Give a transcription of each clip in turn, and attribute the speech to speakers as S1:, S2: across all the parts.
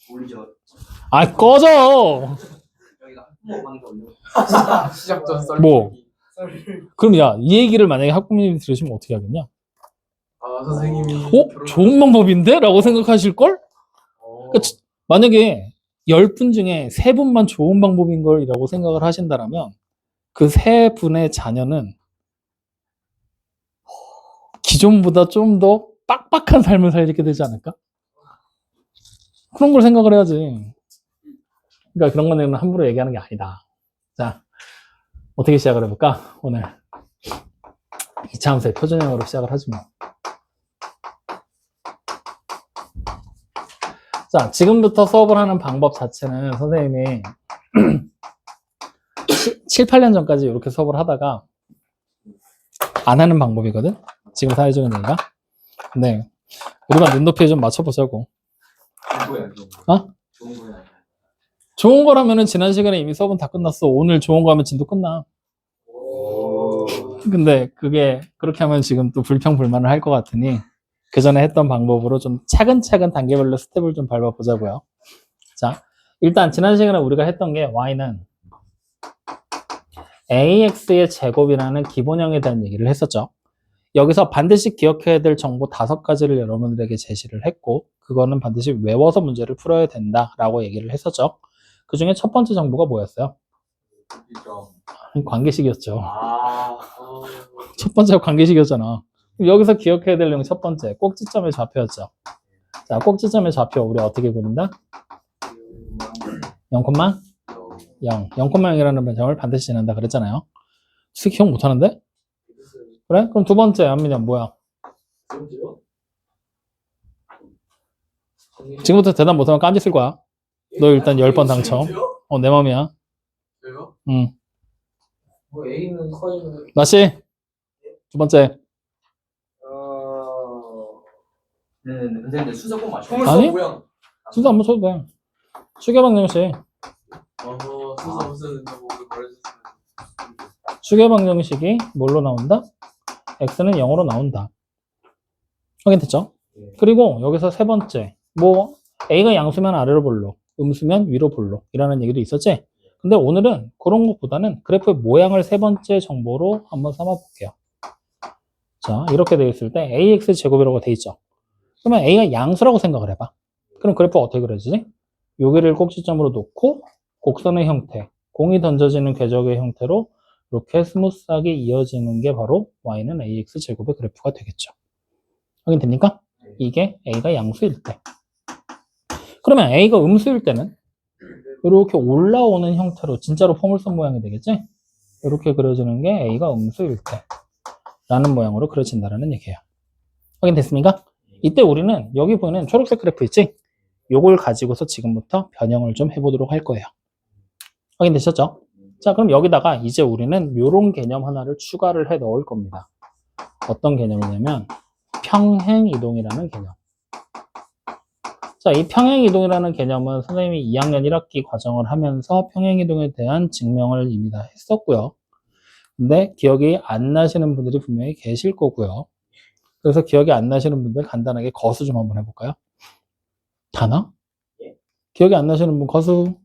S1: 올리죠.
S2: 아, 꺼져!
S1: 여기가 한국어방에 올려.
S3: 시작 전 썰.
S2: 뭐? 그럼 야, 이 얘기를 만약에 학부모님이 들으시면 어떻게 하겠냐?
S3: 아 선생님이.
S2: 좋은 방법인데? 라고 생각하실걸? 그러니까 만약에 10분 중에 3분만 좋은 방법인 걸이라고 생각을 하신다면 그 3분의 자녀는 기존보다 좀 더 빡빡한 삶을 살게 되지 않을까? 그런 걸 생각을 해야지. 그러니까 그런 거는 함부로 얘기하는 게 아니다. 자, 어떻게 시작을 해볼까? 오늘 2차 함수의 표준형으로 시작을 하지 뭐. 자, 지금부터 수업을 하는 방법 자체는 선생님이 7, 8년 전까지 이렇게 수업을 하다가 안 하는 방법이거든? 지금 사회적인 얘기가. 근데 우리가 눈높이에 좀 맞춰보자고.
S1: 좋은 거야.
S2: 어?
S1: 좋은 거야.
S2: 좋은 거라면은 지난 시간에 이미 수업은 다 끝났어. 오늘 좋은 거 하면 진도 끝나. 근데 그게 그렇게 하면 지금 또 불평불만을 할 것 같으니 그 전에 했던 방법으로 좀 차근차근 단계별로 스텝을 좀 밟아보자고요. 자, 일단 지난 시간에 우리가 했던 게 y는 ax의 제곱이라는 기본형에 대한 얘기를 했었죠. 여기서 반드시 기억해야 될 정보 5가지를 여러분들에게 제시를 했고 그거는 반드시 외워서 문제를 풀어야 된다라고 얘기를 했었죠. 그 중에 첫 번째 정보가 뭐였어요? 관계식이었죠. 첫 번째가 관계식이었잖아. 여기서 기억해야 될 내용 첫 번째, 꼭지점의 좌표였죠. 자, 꼭지점의 좌표 우리 어떻게 그린다? 0,0, 0,0이라는 변형을 반드시 지난다 그랬잖아요. 수익 기억 못하는데? 그래? 그럼 두 번째 안민현 뭐야? 지금부터 대답 못하면 깜지 쓸 거야. 너 일단 10번 당첨. 내 맘이야.
S3: 왜요?
S2: 응.
S3: 뭐 A는 커지는.
S2: 나씨 두 번째.
S1: 네, 근데 순서 꼭 맞춰.
S2: 아니?
S3: 모양.
S2: 순서 안 맞춰도 돼. 추계방정식.
S3: 순서 무슨 된다고 말해주세요.
S2: 추계방정식이 뭘로 나온다? x는 0으로 나온다. 확인됐죠? 그리고 여기서 세 번째, 뭐 a가 양수면 아래로 볼록, 음수면 위로 볼록 이라는 얘기도 있었지? 근데 오늘은 그런 것보다는 그래프의 모양을 세 번째 정보로 한번 삼아 볼게요. 자, 이렇게 되어 있을 때 ax 제곱이라고 되어 있죠. 그러면 a가 양수라고 생각을 해봐. 그럼 그래프 어떻게 그려지지? 여기를 꼭지점으로 놓고 곡선의 형태, 공이 던져지는 궤적의 형태로 이렇게 스무스하게 이어지는 게 바로 y는 ax 제곱의 그래프가 되겠죠. 확인됩니까? 이게 a가 양수일 때. 그러면 a가 음수일 때는 이렇게 올라오는 형태로 진짜로 포물선 모양이 되겠지? 이렇게 그려지는 게 a가 음수일 때 라는 모양으로 그려진다는 얘기예요. 확인됐습니까? 이때 우리는 여기 보이는 초록색 그래프 있지? 요걸 가지고서 지금부터 변형을 좀 해보도록 할 거예요. 확인되셨죠? 자, 그럼 여기다가 이제 우리는 요런 개념 하나를 추가를 해 넣을 겁니다. 어떤 개념이냐면 평행이동이라는 개념. 자, 이 평행이동이라는 개념은 선생님이 2학년 1학기 과정을 하면서 평행이동에 대한 증명을 이미 다 했었고요. 근데 기억이 안 나시는 분들이 분명히 계실 거고요. 그래서 기억이 안 나시는 분들 간단하게 거수 좀 한번 해볼까요? 다 나? 기억이 안 나시는 분 거수.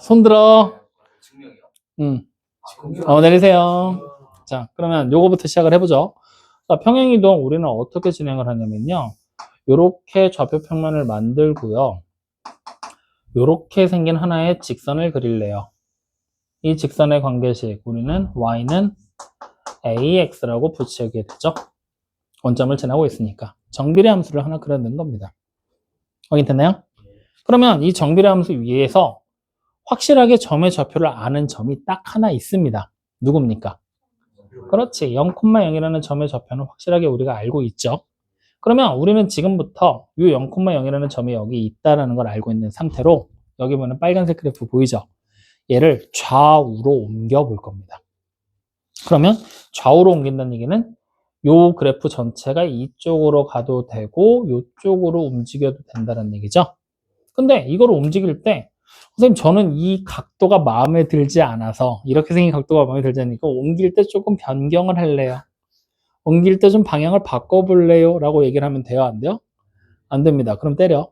S2: 손 들어.
S1: 증명이요.
S2: 내리세요. 자, 그러면 요거부터 시작을 해보죠. 자, 평행이동 우리는 어떻게 진행을 하냐면요. 요렇게 좌표 평면을 만들고요. 요렇게 생긴 하나의 직선을 그릴래요. 이 직선의 관계식 우리는 y는 ax라고 붙이게 되죠. 원점을 지나고 있으니까 정비례 함수를 하나 그려낸 겁니다. 확인됐나요? 그러면 이 정비례 함수 위에서 확실하게 점의 좌표를 아는 점이 딱 하나 있습니다. 누굽니까? 그렇지. 0,0이라는 점의 좌표는 확실하게 우리가 알고 있죠. 그러면 우리는 지금부터 이 0,0이라는 점이 여기 있다는 걸 알고 있는 상태로 여기 보면 빨간색 그래프 보이죠? 얘를 좌우로 옮겨 볼 겁니다. 그러면 좌우로 옮긴다는 얘기는 이 그래프 전체가 이쪽으로 가도 되고 이쪽으로 움직여도 된다는 얘기죠. 근데 이걸 움직일 때 선생님 저는 이 각도가 마음에 들지 않아서 이렇게 생긴 각도가 마음에 들지 않으니까 옮길 때 조금 변경을 할래요. 옮길 때 좀 방향을 바꿔볼래요? 라고 얘기를 하면 돼요? 안 돼요? 안 됩니다. 그럼 때려.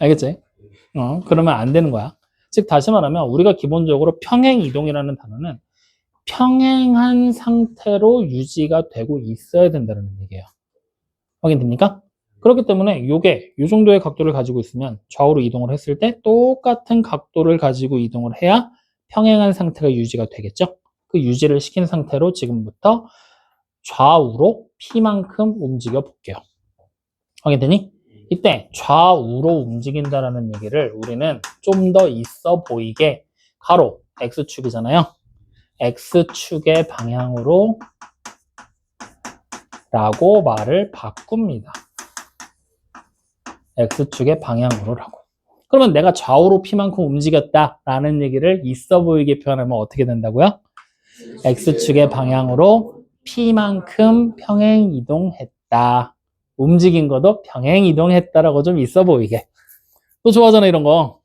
S2: 알겠지? 그러면 안 되는 거야. 즉 다시 말하면 우리가 기본적으로 평행 이동이라는 단어는 평행한 상태로 유지가 되고 있어야 된다는 얘기예요. 확인됩니까? 그렇기 때문에 요게 요 정도의 각도를 가지고 있으면 좌우로 이동을 했을 때 똑같은 각도를 가지고 이동을 해야 평행한 상태가 유지가 되겠죠? 그 유지를 시킨 상태로 지금부터 좌우로 P만큼 움직여 볼게요. 확인되니? 이때 좌우로 움직인다라는 얘기를 우리는 좀 더 있어 보이게 가로 X축이잖아요. X축의 방향으로 라고 말을 바꿉니다. X축의 방향으로라고. 그러면 내가 좌우로 P만큼 움직였다라는 얘기를 있어 보이게 표현하면 어떻게 된다고요? X축의 방향으로 P만큼 평행 이동했다. 움직인 것도 평행 이동했다라고 좀 있어 보이게. 또 좋아하잖아 이런 거.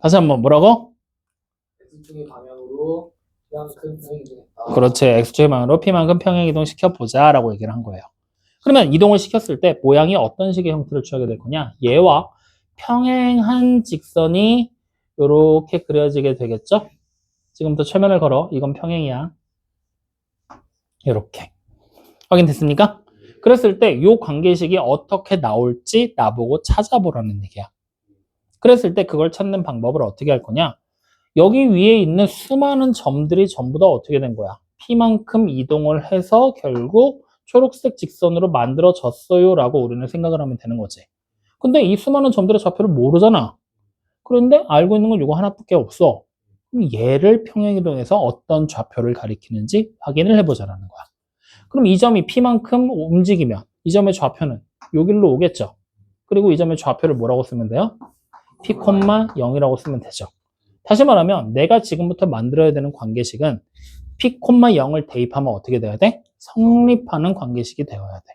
S2: 다시 한번 뭐라고?
S3: X축의 방향으로 P만큼 평행 이동했다.
S2: 그렇지. X축의 방향으로 P만큼 평행 이동시켜 보자라고 얘기를 한 거예요. 그러면 이동을 시켰을 때 모양이 어떤 식의 형태를 취하게 될 거냐? 얘와 평행한 직선이 이렇게 그려지게 되겠죠? 지금부터 최면을 걸어. 이건 평행이야. 이렇게. 확인됐습니까? 그랬을 때 이 관계식이 어떻게 나올지 나보고 찾아보라는 얘기야. 그랬을 때 그걸 찾는 방법을 어떻게 할 거냐? 여기 위에 있는 수많은 점들이 전부 다 어떻게 된 거야? P만큼 이동을 해서 결국 초록색 직선으로 만들어졌어요 라고 우리는 생각을 하면 되는 거지. 근데 이 수많은 점들의 좌표를 모르잖아. 그런데 알고 있는 건 이거 하나밖에 없어. 그럼 얘를 평행이동해서 어떤 좌표를 가리키는지 확인을 해보자라는 거야. 그럼 이 점이 P만큼 움직이면 이 점의 좌표는 여기로 오겠죠. 그리고 이 점의 좌표를 뭐라고 쓰면 돼요? P, 0이라고 쓰면 되죠. 다시 말하면 내가 지금부터 만들어야 되는 관계식은 P, 0을 대입하면 어떻게 돼야 돼? 성립하는 관계식이 되어야 돼.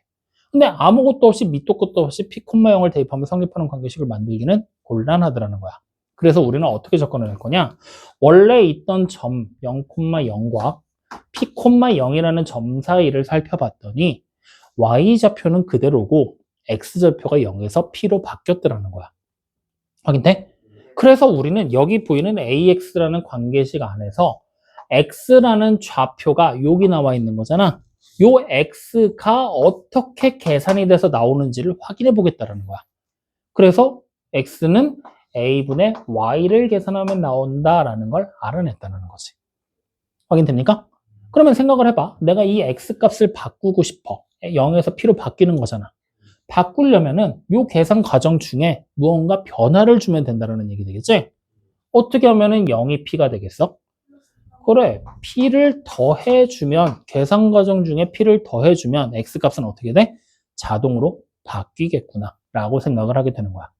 S2: 근데 아무것도 없이 밑도 끝도 없이 P, 0을 대입하면 성립하는 관계식을 만들기는 곤란하더라는 거야. 그래서 우리는 어떻게 접근을 할 거냐? 원래 있던 점 0,0과 P, 0이라는 점 사이를 살펴봤더니 Y좌표는 그대로고 X좌표가 0에서 P로 바뀌었더라는 거야. 확인돼? 그래서 우리는 여기 보이는 AX라는 관계식 안에서 X라는 좌표가 여기 나와 있는 거잖아. 요 X가 어떻게 계산이 돼서 나오는지를 확인해 보겠다는 거야. 그래서 X는 A분의 Y를 계산하면 나온다라는 걸 알아냈다는 거지. 확인됩니까? 그러면 생각을 해봐. 내가 이 X 값을 바꾸고 싶어. 0에서 P로 바뀌는 거잖아. 바꾸려면은 요 계산 과정 중에 무언가 변화를 주면 된다는 얘기 되겠지? 어떻게 하면은 0이 P가 되겠어? 그래, P를 더해주면, 계산 과정 중에 P를 더해주면 X 값은 어떻게 돼? 자동으로 바뀌겠구나 라고 생각을 하게 되는 거야.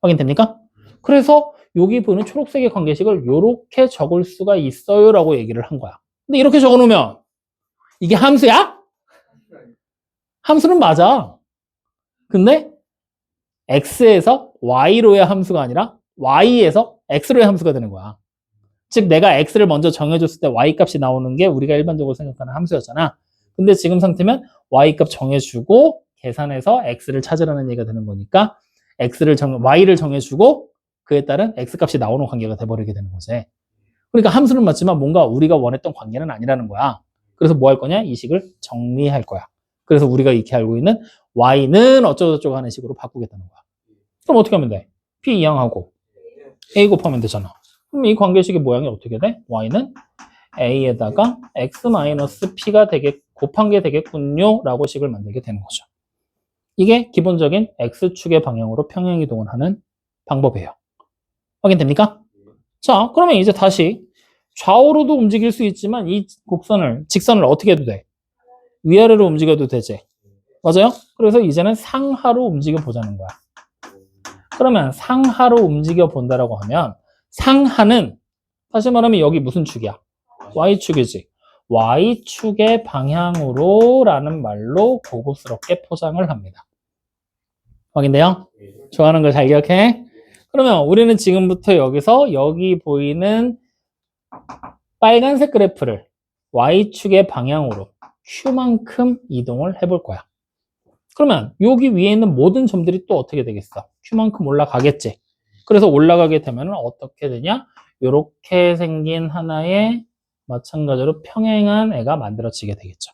S2: 확인됩니까? 그래서 여기 보이는 초록색의 관계식을 이렇게 적을 수가 있어요 라고 얘기를 한 거야. 근데 이렇게 적어놓으면 이게 함수야? 함수는 맞아. 근데 X에서 Y로의 함수가 아니라 Y에서 X로의 함수가 되는 거야. 즉 내가 X를 먼저 정해줬을 때 Y 값이 나오는 게 우리가 일반적으로 생각하는 함수였잖아. 근데 지금 상태면 Y 값 정해주고 계산해서 X를 찾으라는 얘기가 되는 거니까 Y를 정해주고 그에 따른 X 값이 나오는 관계가 돼버리게 되는 거지. 그러니까 함수는 맞지만 뭔가 우리가 원했던 관계는 아니라는 거야. 그래서 뭐 할 거냐?이 식을 정리할 거야. 그래서 우리가 이렇게 알고 있는 Y는 어쩌고저쩌고 하는 식으로 바꾸겠다는 거야. 그럼 어떻게 하면 돼? P 이항하고 A 곱하면 되잖아. 그럼 이 관계식의 모양이 어떻게 돼? Y는 A에다가 X-P가 곱한 게 되겠군요 라고 식을 만들게 되는 거죠. 이게 기본적인 X축의 방향으로 평행이동을 하는 방법이에요. 확인됩니까? 자, 그러면 이제 다시 좌우로도 움직일 수 있지만 이 직선을 어떻게 해도 돼? 위아래로 움직여도 되지. 맞아요? 그래서 이제는 상하로 움직여 보자는 거야. 그러면 상하로 움직여 본다라고 하면 상하는 다시 말하면 여기 무슨 축이야? Y축이지. Y축의 방향으로 라는 말로 고급스럽게 포장을 합니다. 확인돼요? 좋아하는 걸 잘 기억해? 그러면 우리는 지금부터 여기서 여기 보이는 빨간색 그래프를 Y축의 방향으로 Q만큼 이동을 해볼 거야. 그러면 여기 위에 있는 모든 점들이 또 어떻게 되겠어? Q만큼 올라가겠지. 그래서 올라가게 되면 어떻게 되냐? 이렇게 생긴 하나의 마찬가지로 평행한 애가 만들어지게 되겠죠.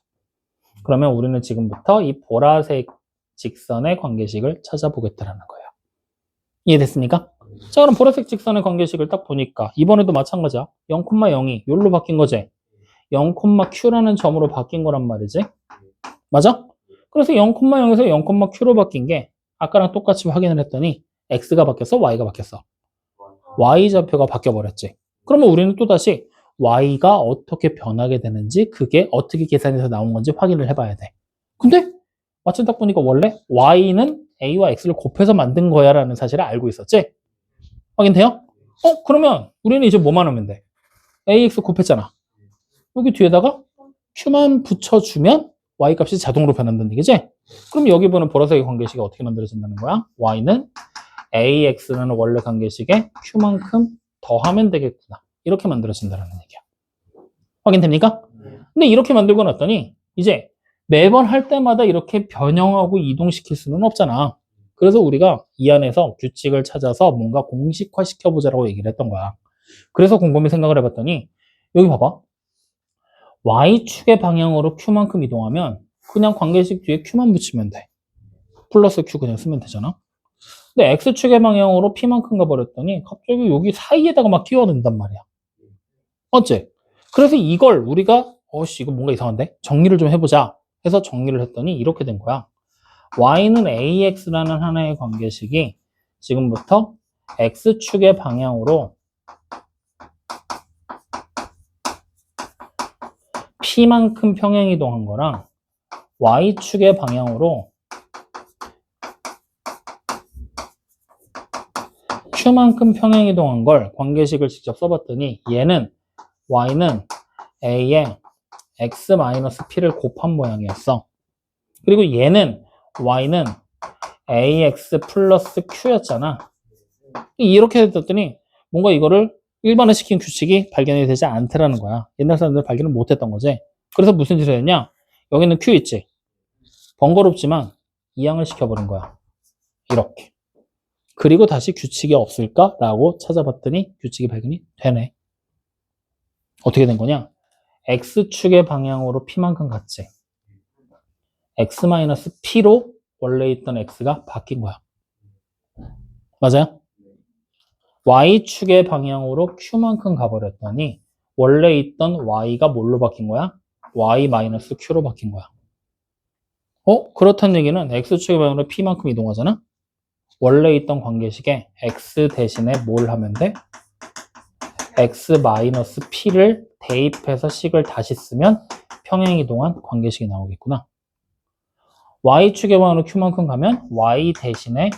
S2: 그러면 우리는 지금부터 이 보라색 직선의 관계식을 찾아보겠다라는 거예요. 이해됐습니까? 자, 그럼 보라색 직선의 관계식을 딱 보니까 이번에도 마찬가지야. 0,0이 여기로 바뀐 거지. 0,q라는 점으로 바뀐 거란 말이지. 맞아? 그래서 0,0에서 0,q로 바뀐 게 아까랑 똑같이 확인을 했더니 x가 바뀌었어? y가 바뀌었어? y좌표가 바뀌어버렸지. 그러면 우리는 또다시 y가 어떻게 변하게 되는지 그게 어떻게 계산해서 나온 건지 확인을 해봐야 돼. 근데 마침 딱 보니까 원래 y는 a와 x를 곱해서 만든 거야 라는 사실을 알고 있었지? 확인돼요? 그러면 우리는 이제 뭐만 하면 돼? ax 곱했잖아. 여기 뒤에다가 q만 붙여주면 y 값이 자동으로 변한다는 얘기지? 그럼 여기 보는 보라색의 관계식이 어떻게 만들어진다는 거야? y는 ax라는 원래 관계식에 q만큼 더하면 되겠구나. 이렇게 만들어진다는 얘기야. 확인됩니까? 근데 이렇게 만들고 났더니 이제 매번 할 때마다 이렇게 변형하고 이동시킬 수는 없잖아. 그래서 우리가 이 안에서 규칙을 찾아서 뭔가 공식화 시켜보자라고 얘기를 했던 거야. 그래서 곰곰이 생각을 해봤더니 여기 봐봐. y축의 방향으로 q만큼 이동하면 그냥 관계식 뒤에 q만 붙이면 돼. 플러스 q 그냥 쓰면 되잖아. 근데 x축의 방향으로 p만큼 가버렸더니 갑자기 여기 사이에다가 막 끼워든단 말이야. 어째? 그래서 이걸 우리가 이거 뭔가 이상한데? 정리를 좀 해보자 해서 정리를 했더니 이렇게 된 거야. y는 ax라는 하나의 관계식이 지금부터 x축의 방향으로 p만큼 평행이동한 거랑 y축의 방향으로 q만큼 평행이동한 걸 관계식을 직접 써봤더니 얘는 y는 a에 x-p를 곱한 모양이었어. 그리고 얘는 y는 ax 플러스 q였잖아. 이렇게 됐더니 뭔가 이거를 일반화시킨 규칙이 발견이 되지 않더라는 거야. 옛날 사람들은 발견을 못했던 거지. 그래서 무슨 짓을 했냐? 여기는 q 있지. 번거롭지만 이항을 시켜버린 거야. 이렇게. 그리고 다시 규칙이 없을까라고 찾아봤더니 규칙이 발견이 되네. 어떻게 된 거냐? x축의 방향으로 p만큼 갔지. x-p로 원래 있던 x가 바뀐 거야. 맞아요? y축의 방향으로 q만큼 가버렸더니 원래 있던 y가 뭘로 바뀐 거야? y-q로 바뀐 거야. 그렇다는 얘기는 x축의 방향으로 p만큼 이동하잖아? 원래 있던 관계식에 x 대신에 뭘 하면 돼? x-p를 대입해서 식을 다시 쓰면 평행이동한 관계식이 나오겠구나. y축의 방향으로 q만큼 가면 y 대신에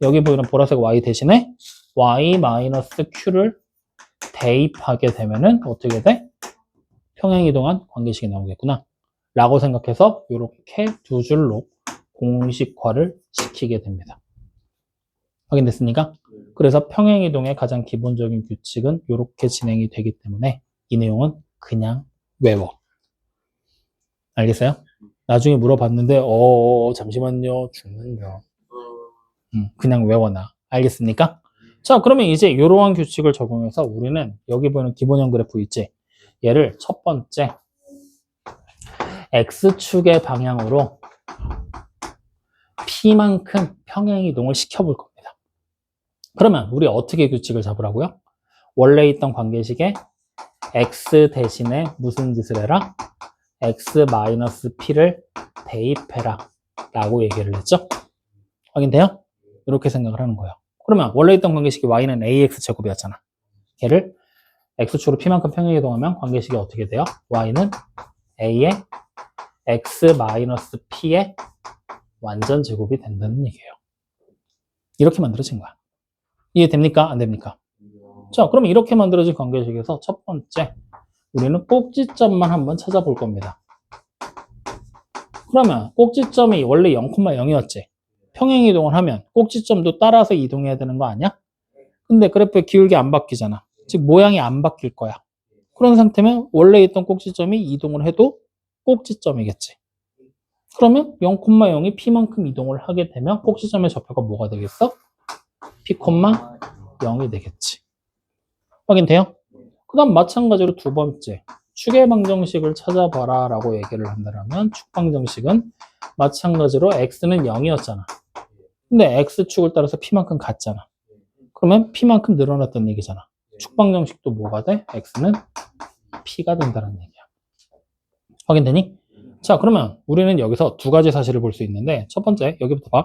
S2: 여기 보이는 보라색 y 대신에 y-q를 대입하게 되면은 어떻게 돼? 평행이동한 관계식이 나오겠구나. 라고 생각해서 이렇게 두 줄로 공식화를 시키게 됩니다. 확인됐습니까? 그래서 평행이동의 가장 기본적인 규칙은 이렇게 진행이 되기 때문에 이 내용은 그냥 외워. 알겠어요? 나중에 물어봤는데 잠시만요. 죽는다. 그냥 외워놔. 알겠습니까? 자, 그러면 이제 이러한 규칙을 적용해서 우리는 여기 보이는 기본형 그래프 있지? 얘를 첫 번째 x축의 방향으로 p만큼 평행이동을 시켜볼 겁니다. 그러면 우리 어떻게 규칙을 잡으라고요? 원래 있던 관계식에 x 대신에 무슨 짓을 해라? x-p를 대입해라 라고 얘기를 했죠? 확인돼요? 이렇게 생각을 하는 거예요. 그러면 원래 있던 관계식이 y는 ax 제곱이었잖아. 걔를 x축으로 p만큼 평행이동하면 관계식이 어떻게 돼요? y는 a의 x-p의 완전 제곱이 된다는 얘기예요. 이렇게 만들어진 거야. 이해됩니까? 안 됩니까? 자, 그럼 이렇게 만들어진 관계식에서 첫 번째 우리는 꼭지점만 한번 찾아볼 겁니다. 그러면 꼭지점이 원래 0,0이었지. 평행이동을 하면 꼭지점도 따라서 이동해야 되는 거 아니야? 근데 그래프의 기울기 안 바뀌잖아. 즉 모양이 안 바뀔 거야. 그런 상태면 원래 있던 꼭지점이 이동을 해도 꼭지점이겠지. 그러면 0,0이 p만큼 이동을 하게 되면 꼭지점의 좌표가 뭐가 되겠어? P, 0이 되겠지. 확인돼요? 그 다음 마찬가지로 두 번째 축의 방정식을 찾아봐라 라고 얘기를 한다면 축 방정식은 마찬가지로 x는 0이었잖아. 근데 x축을 따라서 p만큼 같잖아. 그러면 p만큼 늘어났던 얘기잖아. 축 방정식도 뭐가 돼? x는 p가 된다는 얘기야. 확인되니? 자, 그러면 우리는 여기서 두 가지 사실을 볼 수 있는데 첫 번째, 여기부터 봐.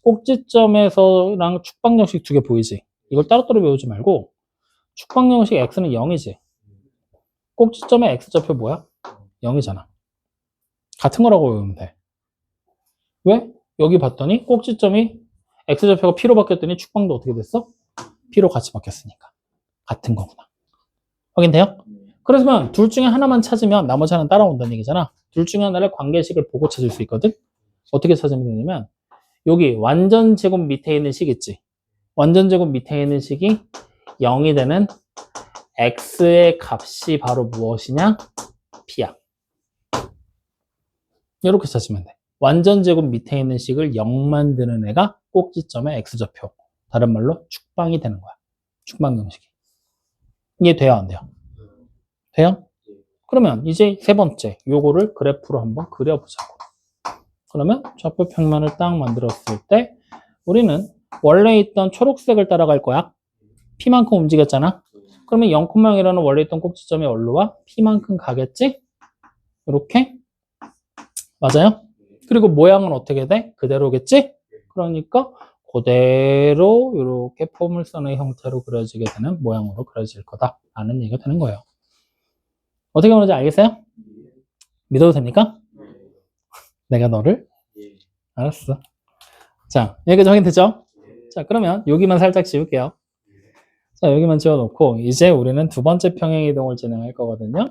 S2: 꼭지점에서랑 축 방정식 두 개 보이지? 이걸 따로따로 외우지 말고 축 방정식 x는 0이지. 꼭지점의 x좌표 뭐야? 0이잖아. 같은 거라고 외우면 돼. 왜? 여기 봤더니 꼭지점이 x좌표가 p로 바뀌었더니 축방도 어떻게 됐어? p로 같이 바뀌었으니까. 같은 거구나. 확인돼요? 그래서 둘 중에 하나만 찾으면 나머지 하나는 따라온다는 얘기잖아. 둘 중에 하나를 관계식을 보고 찾을 수 있거든? 어떻게 찾으면 되냐면 여기 완전 제곱 밑에 있는 식 있지? 완전 제곱 밑에 있는 식이 0이 되는 x의 값이 바로 무엇이냐? p야. 이렇게 찾으면 돼. 완전 제곱 밑에 있는 식을 0 만드는 애가 꼭지점의 x좌표. 다른 말로 축방이 되는 거야. 축방 공식이. 이게 돼요, 안 돼요? 돼요? 그러면 이제 세 번째, 요거를 그래프로 한번 그려보자고. 그러면 좌표 평면을 딱 만들었을 때 우리는 원래 있던 초록색을 따라갈 거야. P만큼 움직였잖아. 그러면 0,0이라는 원래 있던 꼭지점이 어디로 와? P만큼 가겠지? 이렇게? 맞아요? 그리고 모양은 어떻게 돼? 그대로겠지? 그러니까 그대로 이렇게 포물선의 형태로 그려지게 되는 모양으로 그려질 거다 라는 얘기가 되는 거예요. 어떻게 그런지 알겠어요? 믿어도 됩니까? 내가 너를? 알았어. 자, 여기까지 확인됐죠? 자, 그러면 여기만 살짝 지울게요. 자, 여기만 지워놓고 이제 우리는 두 번째 평행이동을 진행할 거거든요.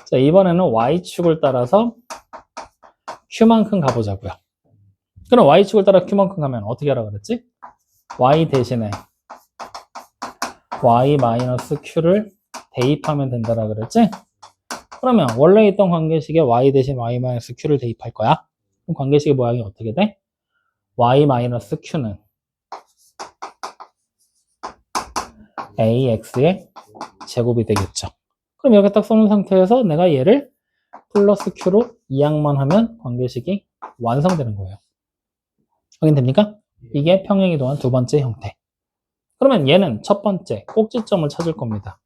S2: 자, 이번에는 Y축을 따라서 Q만큼 가보자고요. 그럼 Y축을 따라 Q만큼 가면 어떻게 하라 그랬지? Y 대신에 Y-Q를 대입하면 된다라 그랬지? 그러면 원래 있던 관계식에 Y 대신 Y-Q를 대입할 거야. 그럼 관계식의 모양이 어떻게 돼? Y-Q는 AX의 제곱이 되겠죠. 그럼 이렇게 딱 써놓은 상태에서 내가 얘를 플러스 Q로 이항만 하면 관계식이 완성되는 거예요. 확인됩니까? 이게 평행이동한 두 번째 형태. 그러면 얘는 첫 번째 꼭지점을 찾을 겁니다.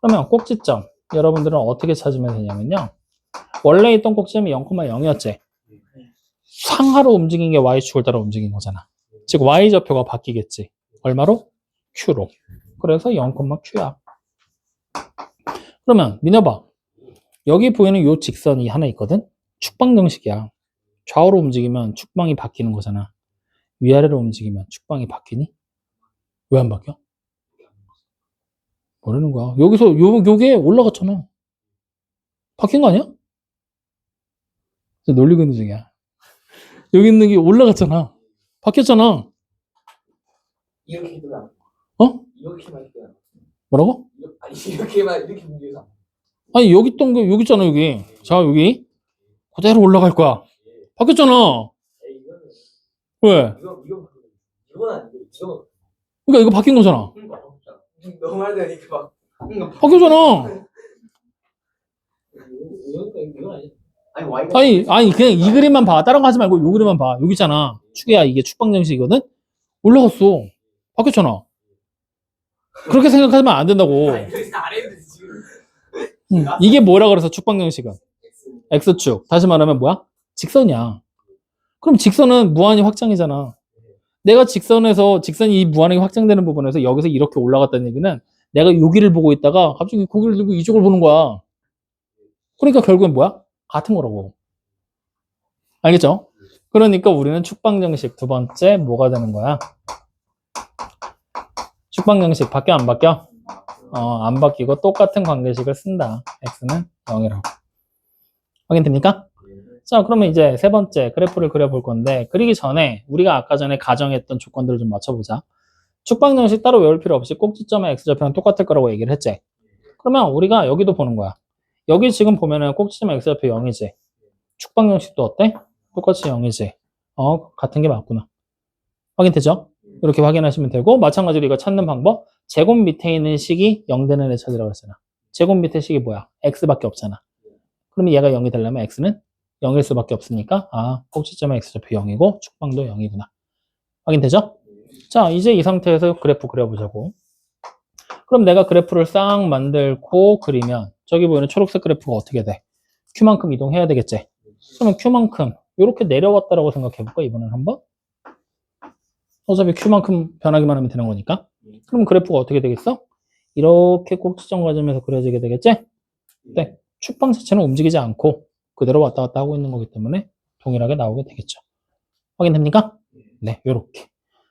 S2: 그러면 꼭지점 여러분들은 어떻게 찾으면 되냐면요. 원래 있던 꼭지점이 0,0이었지. 상하로 움직인 게 Y축을 따라 움직인 거잖아. 즉 Y좌표가 바뀌겠지. 얼마로? Q로. 그래서 0,Q야. 그러면 민혁아, 여기 보이는 요 직선이 하나 있거든? 축방 정식이야. 좌우로 움직이면 축방이 바뀌는 거잖아. 위아래로 움직이면 축방이 바뀌니? 왜 안 바뀌어? 뭐라는 거야? 여기서 요게 올라갔잖아. 바뀐 거 아니야? 놀리고 있는 중이야. 여기 있는 게 올라갔잖아. 바뀌었잖아.
S3: 이렇게 되면
S2: 어?
S3: 이렇게만 해도
S2: 뭐라고?
S3: 아니 이렇게만 이렇게 문제가
S2: 아니 여기 있던 게 여기 있잖아 여기. 자 여기 그대로 올라갈 거야. 바뀌었잖아.
S3: 이거는
S2: 왜?
S3: 이건 아니고 이거
S2: 그러니까 이거 바뀐 거잖아.
S3: 너무 말되니까 막
S2: 바뀌었잖아.
S3: 이건 아니야.
S1: 아니 Y가
S2: 아니 그냥 이 그림만 봐. 다른 거 하지 말고 요 그림만 봐. 여기 있잖아. 축이야 이게 축방정식이거든. 올라갔어. 바뀌었잖아. 그렇게 생각하면 안 된다고.
S3: 안 했는데 지금
S2: 이게 뭐라 그래서 축방정식은? X축. 다시 말하면 뭐야? 직선이야. 그럼 직선은 무한히 확장이잖아. 내가 직선이 무한하게 확장되는 부분에서 여기서 이렇게 올라갔다는 얘기는 내가 여기를 보고 있다가 갑자기 고개를 들고 이쪽을 보는 거야. 그러니까 결국엔 뭐야? 같은 거라고. 알겠죠? 그러니까 우리는 축방정식 두 번째 뭐가 되는 거야? 축방정식 바뀌어 안 바뀌어? 안 바뀌고 똑같은 관계식을 쓴다. x는 0이라고. 확인됩니까? 자, 그러면 이제 세 번째 그래프를 그려볼 건데 그리기 전에 우리가 아까 전에 가정했던 조건들을 좀 맞춰보자. 축방정식 따로 외울 필요 없이 꼭지점의 x좌표는 똑같을 거라고 얘기를 했지. 그러면 우리가 여기도 보는 거야. 여기 지금 보면은 꼭지점의 x좌표 0이지. 축방정식도 어때? 똑같이 0이지. 같은 게 맞구나. 확인되죠? 이렇게 확인하시면 되고, 마찬가지로 이거 찾는 방법, 제곱 밑에 있는 식이 0 되는 애 찾으라고 했잖아. 제곱 밑에 식이 뭐야? x밖에 없잖아. 그러면 얘가 0이 되려면 x는 0일 수밖에 없으니까, 아, 꼭지점의 x좌표 0이고 축방도 0이구나. 확인되죠? 자, 이제 이 상태에서 그래프 그려보자고. 그럼 내가 그래프를 싹 만들고 그리면 저기 보이는 초록색 그래프가 어떻게 돼? Q만큼 이동해야 되겠지? 그러면 Q만큼 이렇게 내려왔다라고 생각해볼까? 이번엔 한번? 어차피 Q만큼 변하기만 하면 되는 거니까. 그럼 그래프가 어떻게 되겠어? 이렇게 꼭지점 과점에서 그려지게 되겠지? 네. 축방 자체는 움직이지 않고 그대로 왔다 갔다 하고 있는 거기 때문에 동일하게 나오게 되겠죠. 확인됩니까? 네, 요렇게.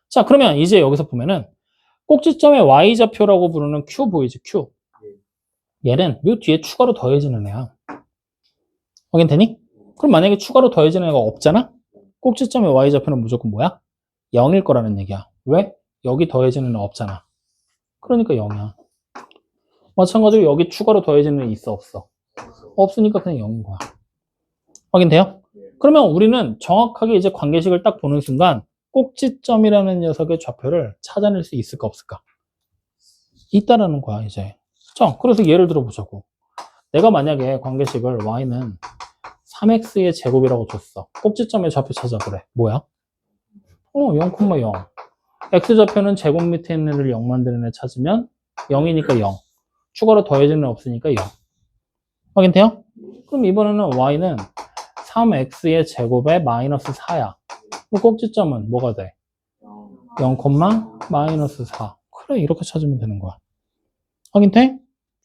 S2: 자, 그러면 이제 여기서 보면은 꼭지점의 Y좌표라고 부르는 Q 보이지? Q. 얘는 요 뒤에 추가로 더해지는 애야. 확인되니? 그럼 만약에 추가로 더해지는 애가 없잖아? 꼭지점의 Y좌표는 무조건 뭐야? 0일 거라는 얘기야. 왜? 여기 더해지는 애 없잖아. 그러니까 0이야. 마찬가지로 여기 추가로 더해지는 애 있어? 없어? 없으니까 그냥 0인 거야. 확인돼요? 그러면 우리는 정확하게 이제 관계식을 딱 보는 순간 꼭지점이라는 녀석의 좌표를 찾아낼 수 있을까 없을까? 있다라는 거야 이제. 자, 그래서 예를 들어 보자고. 내가 만약에 관계식을 y는 3x의 제곱이라고 줬어. 꼭지점의 좌표 찾아보래. 뭐야? 0,0. x좌표는 제곱 밑에 있는 애를 0 만드는 애 찾으면 0이니까 0. 추가로 더해지는 애 없으니까 0. 확인돼요? 그럼 이번에는 y는 3x의 제곱에 마이너스 4야. 그럼 꼭지점은 뭐가 돼? 0, 마이너스 4. 그래, 이렇게 찾으면 되는 거야. 확인돼?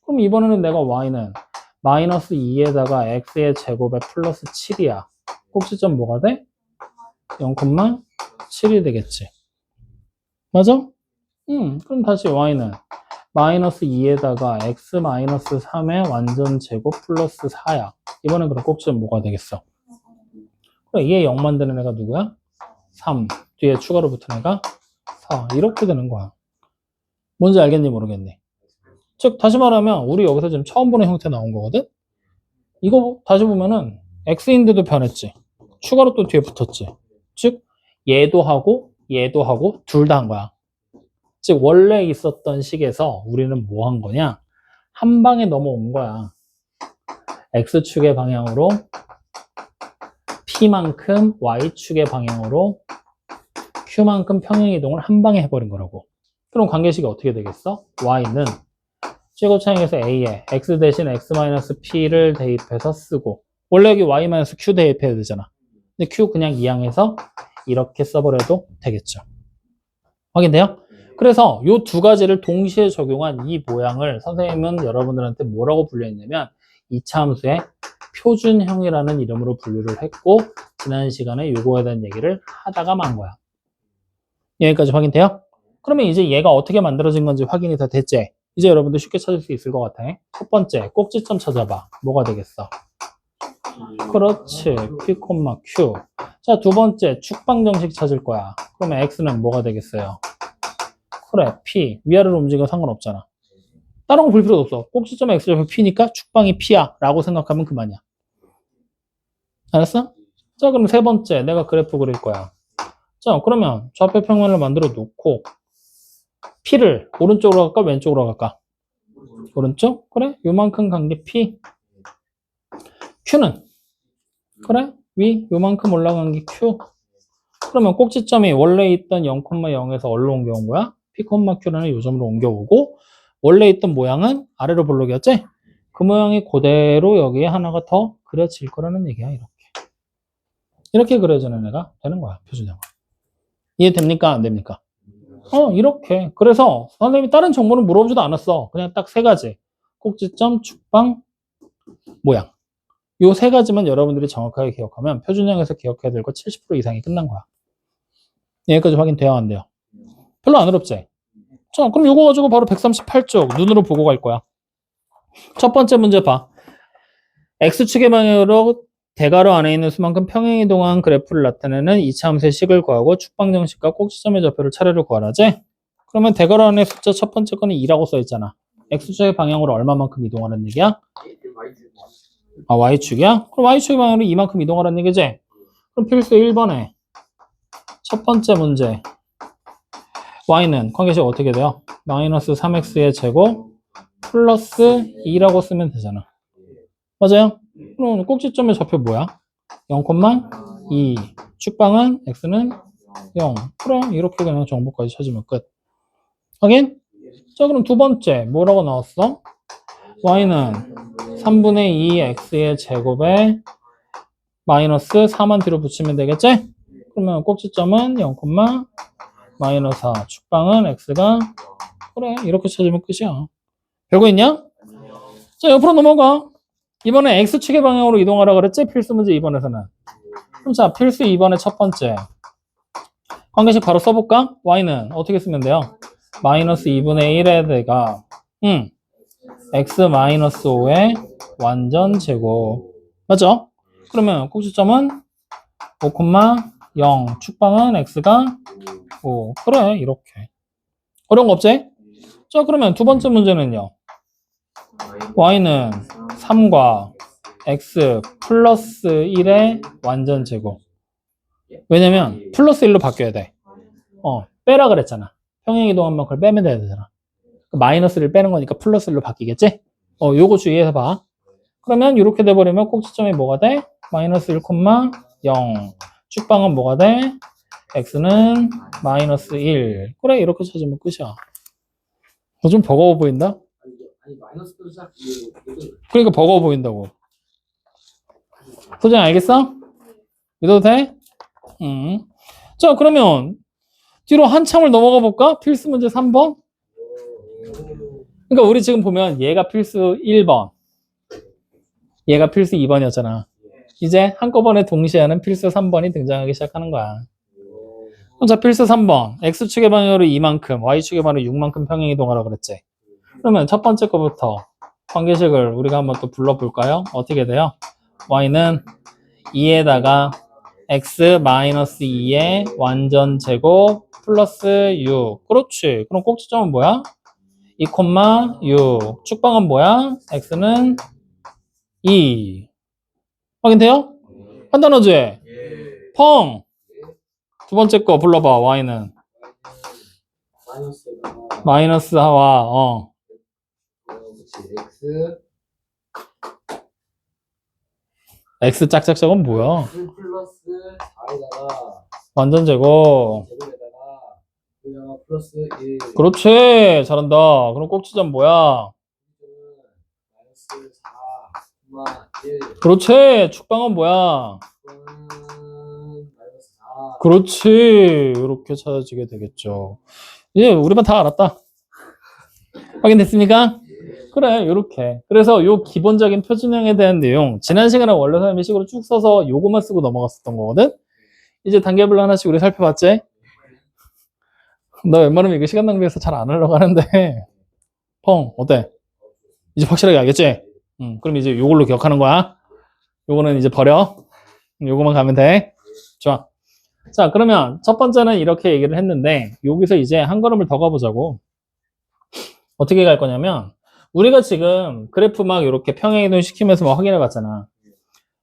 S2: 그럼 이번에는 내가 y는 마이너스 2에다가 x의 제곱에 플러스 7이야. 꼭지점 뭐가 돼? 0,7이 되겠지. 맞아? 그럼 다시 y는 마이너스 2에다가 x 마이너스 3의 완전 제곱 플러스 4야. 이번엔 그럼 꼭지점 뭐가 되겠어? 그래, 얘 0 만드는 애가 누구야? 3. 뒤에 추가로 붙은 애가 4. 이렇게 되는 거야. 뭔지 알겠니 모르겠니? 즉 다시 말하면 우리 여기서 지금 처음 보는 형태 나온 거거든? 이거 다시 보면은 x인데도 변했지. 추가로 또 뒤에 붙었지. 즉 얘도 하고 둘 다 한 거야. 즉 원래 있었던 식에서 우리는 뭐 한 거냐? 한 방에 넘어온 거야. x축의 방향으로 p만큼 y축의 방향으로 q만큼 평행이동을 한 방에 해버린 거라고. 그럼 관계식이 어떻게 되겠어? y는 제곱창에서 a에 x 대신 x-p를 대입해서 쓰고 원래 여기 y-q 대입해야 되잖아. 근데 q 그냥 이항해서 이렇게 써버려도 되겠죠. 확인돼요? 그래서 이 두 가지를 동시에 적용한 이 모양을 선생님은 여러분들한테 뭐라고 분류했냐면 이차 함수의 표준형이라는 이름으로 분류를 했고 지난 시간에 이거에 대한 얘기를 하다가 만 거야. 여기까지 확인돼요? 그러면 이제 얘가 어떻게 만들어진 건지 확인이 다 됐지? 이제 여러분들 쉽게 찾을 수 있을 것 같아. 첫 번째, 꼭지점 찾아봐. 뭐가 되겠어? 그렇지. P, Q. 자, 두 번째, 축방 정식 찾을 거야. 그러면 X는 뭐가 되겠어요? 그래, P. 위아래로 움직여 상관없잖아. 다른 거 볼 필요도 없어. 꼭지점에 X좌표 P니까 축방이 P야. 라고 생각하면 그만이야. 알았어? 자, 그럼 세 번째, 내가 그래프 그릴 거야. 자, 그러면 좌표 평면을 만들어 놓고 P를 오른쪽으로 갈까? 왼쪽으로 갈까? 오른쪽? 그래? 요만큼 간 게 P. Q는? 그래? 위? 요만큼 올라간 게 Q. 그러면 꼭지점이 원래 있던 0,0에서 어디로 옮겨온 거야? P, Q라는 요 점으로 옮겨오고 원래 있던 모양은 아래로 볼록이었지? 그 모양이 그대로 여기에 하나가 더 그려질 거라는 얘기야. 이렇게 그려지는 애가 되는 거야. 표준형. 이해됩니까? 안 됩니까? 이렇게. 그래서 선생님이 다른 정보는 물어보지도 않았어. 그냥 딱 세 가지. 꼭지점, 축방, 모양. 요 세 가지만 여러분들이 정확하게 기억하면 표준형에서 기억해야 될 거 70% 이상이 끝난 거야. 여기까지 확인돼야 안 돼요? 별로 안 어렵지? 자, 그럼 요거 가지고 바로 138쪽 눈으로 보고 갈 거야. 첫 번째 문제 봐. X축의 방향으로 대괄호 안에 있는 수만큼 평행이동한 그래프를 나타내는 이차 함수의 식을 구하고 축방 정식과 꼭지점의 좌표를 차례로 구하라지? 그러면 대괄호 안에 숫자 첫 번째 거는 2라고 써있잖아. X축의 방향으로 얼마만큼 이동하라는 얘기야? 아, Y축이야? 그럼 Y축의 방향으로 이만큼 이동하라는 얘기지? 그럼 필수 1번에 첫 번째 문제 y는 관계식 어떻게 돼요? 마이너스 3x의 제곱 플러스 2라고 쓰면 되잖아. 맞아요? 그럼 꼭지점의 좌표 뭐야? 0,2. 축방은 x는 0. 그래, 이렇게 그냥 정보까지 찾으면 끝. 확인? 자, 그럼 두 번째 뭐라고 나왔어? y는 3분의 2 x의 제곱에 마이너스 4만 뒤로 붙이면 되겠지? 그러면 꼭지점은 0, 마이너스 4. 축방은 x가 그래, 이렇게 찾으면 끝이야. 별거 있냐? 자, 옆으로 넘어가. 이번에 x축의 방향으로 이동하라 그랬지? 필수 문제 2번에서는. 그럼 자, 필수 2번의 첫 번째. 관계식 바로 써볼까? y는 어떻게 쓰면 돼요? 마이너스 2분의 1에 대가 x 마이너스 5의 완전 제곱. 맞죠? 그러면 꼭지점은 5,0. 축방은 x가 5. 그래, 이렇게. 어려운 거 없지? 자, 그러면 두 번째 문제는요. y는 3과 x 플러스 1의 완전 제곱. 왜냐면 플러스 1로 바뀌어야 돼. 빼라 그랬잖아. 평행이동하면 그걸 빼면 돼야 되잖아. 마이너스를 빼는 거니까 플러스 1로 바뀌겠지? 요거 주의해서 봐. 그러면 이렇게 돼버리면 꼭지점이 뭐가 돼? 마이너스 1,0. 축방은 뭐가 돼? x는 마이너스 1. 그래, 이렇게 찾으면 끝이야. 좀 버거워 보인다?
S3: 아니 마이너스부터 시작.
S2: 그러니까 버거워 보인다고. 소장 알겠어? 믿어도 돼? 자, 그러면 뒤로 한참을 넘어가 볼까? 필수 문제 3번. 그러니까 우리 지금 보면 얘가 필수 1번, 얘가 필수 2번이었잖아. 이제 한꺼번에 동시에 하는 필수 3번이 등장하기 시작하는 거야. 그럼 자, 필수 3번. x축의 방향으로 2만큼, y축의 방향으로 6만큼 평행이동하라고 그랬지. 그러면 첫 번째 거부터 관계식을 우리가 한번 또 불러볼까요? 어떻게 돼요? y는 2에다가 x-2의 완전 제곱 플러스 6. 그렇지. 그럼 꼭지점은 뭐야? 2,6. 축방은 뭐야? x는 2. 확인돼요? 간단하지? 펑! 두 번째 거 불러봐. y는
S3: 마이너스가
S2: 마이너스 하와 x 짝짝짝은 뭐야?
S3: 1 플러스 4에다가
S2: 완전 제곱.
S3: 제곱에다가 그냥 플러스 1
S2: 그렇지. 잘한다. 그럼 꼭지점 뭐야?
S3: 마이너스 4, 1
S2: 그렇지. 축방은 뭐야?
S3: 마이너스 4
S2: 그렇지. 이렇게 찾아지게 되겠죠. 이제 우리만 다 알았다. 확인됐습니까? 그래, 요렇게. 그래서 요 기본적인 표준형에 대한 내용, 지난 시간에 원래선의 식으로 쭉 써서 요거만 쓰고 넘어갔었던 거거든? 이제 단계별로 하나씩 우리 살펴봤지? 너 웬만하면 이거 시간 낭비해서 잘 안 하려고 하는데, 펑, 어때? 이제 확실하게 알겠지? 그럼 이제 요걸로 기억하는 거야. 요거는 이제 버려. 요거만 가면 돼. 좋아. 자, 그러면 첫 번째는 이렇게 얘기를 했는데, 여기서 이제 한 걸음을 더 가보자고. 어떻게 갈 거냐면, 우리가 지금 그래프 막 이렇게 평행이동 시키면서 막 확인해 봤잖아.